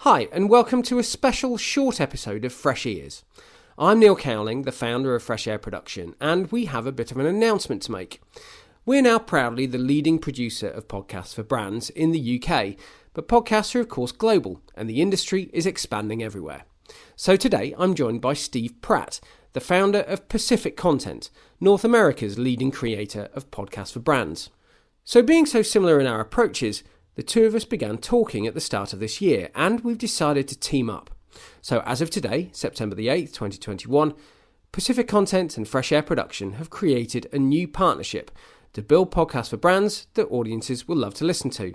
Hi, and welcome to a special short episode of Fresh Ears. I'm Neil Cowling, the founder of Fresh Air Production, and we have a bit of an announcement to make. We're now proudly the leading producer of podcasts for brands in the UK, but podcasts are of course global, and the industry is expanding everywhere. So today I'm joined by Steve Pratt, the founder of Pacific Content, North America's leading creator of podcasts for brands. So being so similar in our approaches, the two of us began talking at the start of this year, and we've decided to team up. So as of today, September the 8th, 2021, Pacific Content and Fresh Air Production have created a new partnership to build podcasts for brands that audiences will love to listen to.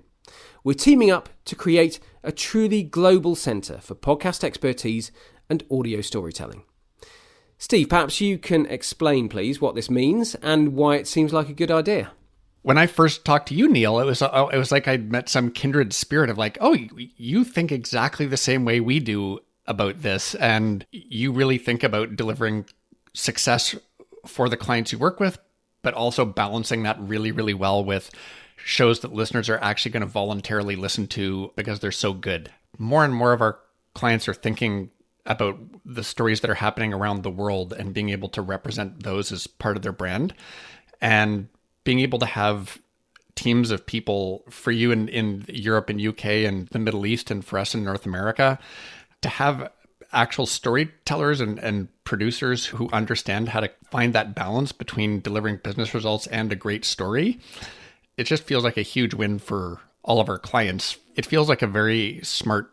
We're teaming up to create a truly global centre for podcast expertise and audio storytelling. Steve, perhaps you can explain, please, what this means and why it seems like a good idea. When I first talked to you, Neil, it was like I'd met some kindred spirit of like, oh, you think exactly the same way we do about this. And you really think about delivering success for the clients you work with, but also balancing that really, really well with shows that listeners are actually going to voluntarily listen to because they're so good. More and more of our clients are thinking about the stories that are happening around the world and being able to represent those as part of their brand. And being able to have teams of people for you in Europe and UK and the Middle East and for us in North America, to have actual storytellers and producers who understand how to find that balance between delivering business results and a great story, it just feels like a huge win for all of our clients. It feels like a very smart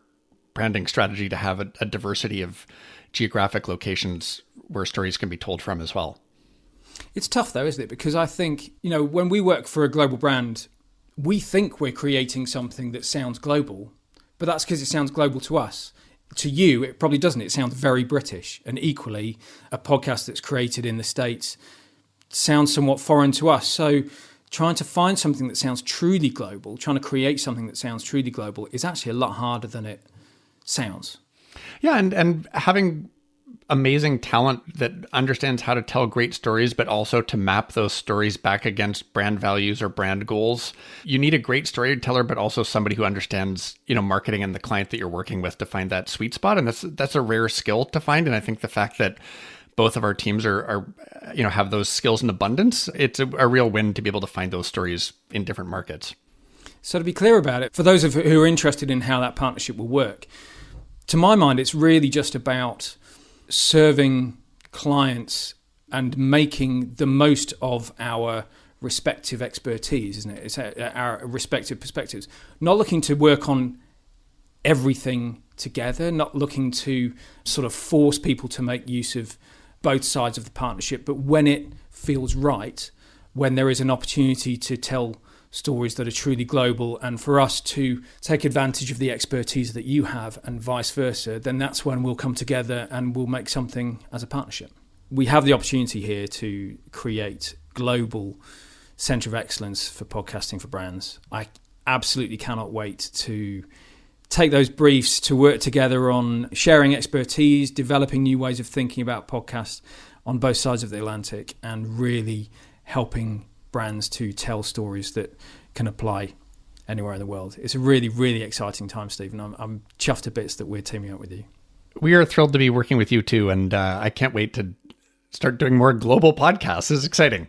branding strategy to have a diversity of geographic locations where stories can be told from as well. It's tough though, isn't it? Because I think, when we work for a global brand, we think we're creating something that sounds global, but that's because it sounds global to us. To you, it probably doesn't. It sounds very British. And equally, a podcast that's created in the States sounds somewhat foreign to us. So trying to find something that sounds truly global, trying to create something that sounds truly global is actually a lot harder than it sounds. Yeah, and having amazing talent that understands how to tell great stories, but also to map those stories back against brand values or brand goals. You need a great storyteller, but also somebody who understands, marketing and the client that you're working with to find that sweet spot. And that's a rare skill to find. And I think the fact that both of our teams are have those skills in abundance, it's a real win to be able to find those stories in different markets. So to be clear about it, for those of who are interested in how that partnership will work, to my mind, it's really just about serving clients and making the most of our respective expertise, isn't it? It's our respective perspectives. Not looking to work on everything together, not looking to sort of force people to make use of both sides of the partnership, but when it feels right, when there is an opportunity to tell stories that are truly global and for us to take advantage of the expertise that you have and vice versa, then that's when we'll come together and we'll make something as a partnership. We have the opportunity here to create global centre of excellence for podcasting for brands. I absolutely cannot wait to take those briefs to work together on sharing expertise, developing new ways of thinking about podcasts on both sides of the Atlantic, and really helping brands to tell stories that can apply anywhere in the world. It's a really, really exciting time, Stephen. I'm chuffed to bits that we're teaming up with you. We are thrilled to be working with you too, and I can't wait to start doing more global podcasts. This is exciting.